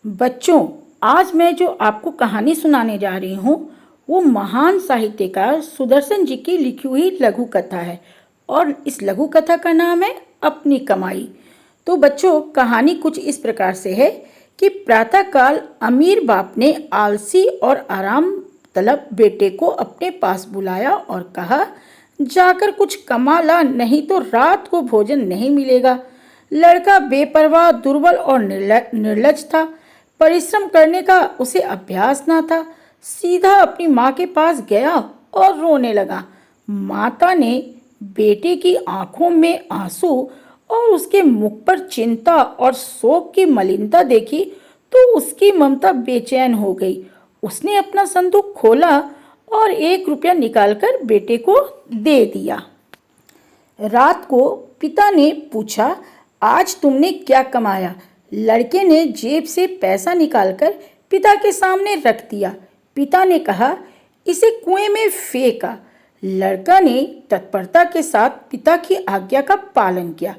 बच्चों, आज मैं जो आपको कहानी सुनाने जा रही हूँ वो महान साहित्यकार सुदर्शन जी की लिखी हुई लघु कथा है और इस लघु कथा का नाम है अपनी कमाई। तो बच्चों, कहानी कुछ इस प्रकार से है कि प्रातःकाल अमीर बाप ने आलसी और आराम तलब बेटे को अपने पास बुलाया और कहा, जाकर कुछ कमा ला, नहीं तो रात को भोजन नहीं मिलेगा। लड़का बेपरवाह, दुर्बल और निर्लज था। परिश्रम करने का उसे अभ्यास ना था। सीधा अपनी माँ के पास गया और रोने लगा। माता ने बेटे की आंखों में आंसू और उसके मुख पर चिंता और शोक की मलिनता देखी तो उसकी ममता बेचैन हो गई। उसने अपना संदूक खोला और 1 रुपया निकालकर बेटे को दे दिया। रात को पिता ने पूछा, आज तुमने क्या कमाया? लड़के ने जेब से पैसा निकालकर पिता के सामने रख दिया। पिता ने कहा, इसे कुएं में फेंका। लड़का ने तत्परता के साथ पिता की आज्ञा का पालन किया।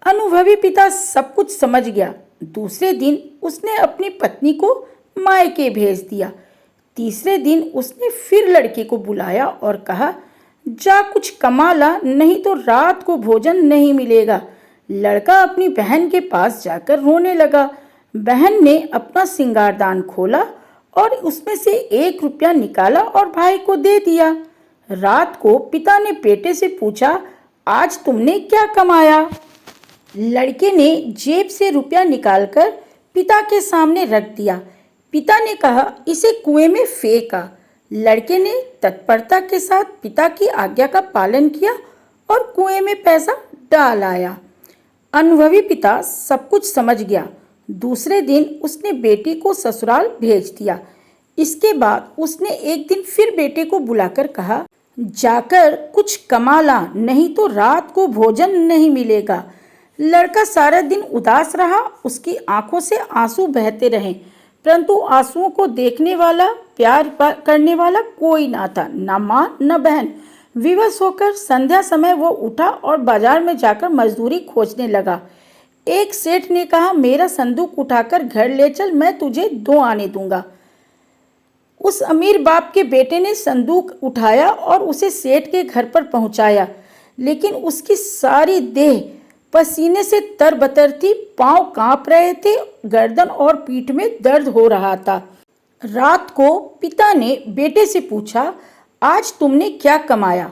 अनुभवी पिता सब कुछ समझ गया। दूसरे दिन उसने अपनी पत्नी को मायके भेज दिया। तीसरे दिन उसने फिर लड़के को बुलाया और कहा, जा कुछ कमा ला, नहीं तो रात को भोजन नहीं मिलेगा। लड़का अपनी बहन के पास जाकर रोने लगा। बहन ने अपना सिंगारदान खोला और उसमें से 1 रुपया निकाला और भाई को दे दिया। रात को पिता ने बेटे से पूछा, आज तुमने क्या कमाया? लड़के ने जेब से रुपया निकालकर पिता के सामने रख दिया। पिता ने कहा, इसे कुएं में फेंका। लड़के ने तत्परता के साथ पिता की आज्ञा का पालन किया और कुएं में पैसा डाल आया। अनुभवी पिता सब कुछ समझ गया। दूसरे दिन उसने बेटी को ससुराल भेज दिया। इसके बाद उसने एक दिन फिर बेटे को बुलाकर कहा, जाकर कुछ कमा ला, नहीं तो रात को भोजन नहीं मिलेगा। लड़का सारा दिन उदास रहा। उसकी आंखों से आंसू बहते रहे, परंतु आंसुओं को देखने वाला, प्यार करने वाला कोई ना था, न माँ न बहन। विवश होकर संध्या समय वो उठा और बाजार में जाकर मजदूरी खोजने लगा। एक सेठ ने कहा, मेरा संदूक उठाकर घर ले चल, मैं तुझे 2 आने दूंगा। उस अमीर बाप के बेटे ने संदूक उठाया और उसे सेठ के घर पर पहुंचाया, लेकिन उसकी सारी देह पसीने से तरबतर थी। पांव कांप रहे थे, गर्दन और पीठ में दर्द हो रहा था। रात को पिता ने बेटे से पूछा, आज तुमने क्या कमाया?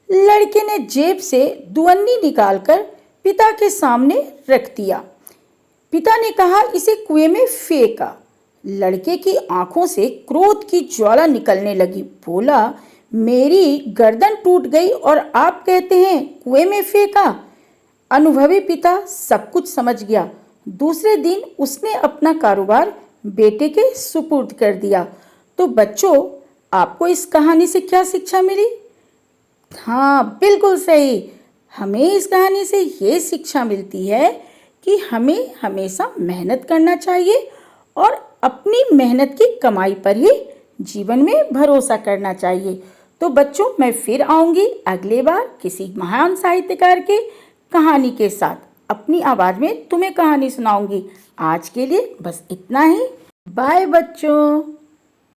लड़के ने जेब से दुअन्नी निकालकर पिता के सामने रख दिया। पिता ने कहा, इसे कुएं में फेंका। लड़के की आंखों से क्रोध की ज्वाला निकलने लगी। बोला, मेरी गर्दन टूट गई और आप कहते हैं कुएं में फेंका? अनुभवी पिता सब कुछ समझ गया। दूसरे दिन उसने अपना कारोबार बेटे के सुपुर्द कर दिया। तो बच्चों, आपको इस कहानी से क्या शिक्षा मिली? हाँ, बिल्कुल सही। हमें इस कहानी से ये शिक्षा मिलती है कि हमें हमेशा मेहनत करना चाहिए और अपनी मेहनत की कमाई पर ही जीवन में भरोसा करना चाहिए। तो बच्चों, मैं फिर आऊँगी अगले बार किसी महान साहित्यकार के कहानी के साथ। अपनी आवाज़ में तुम्हें कहानी सुनाऊंगी। आज के लिए बस इतना ही। बाय बच्चों।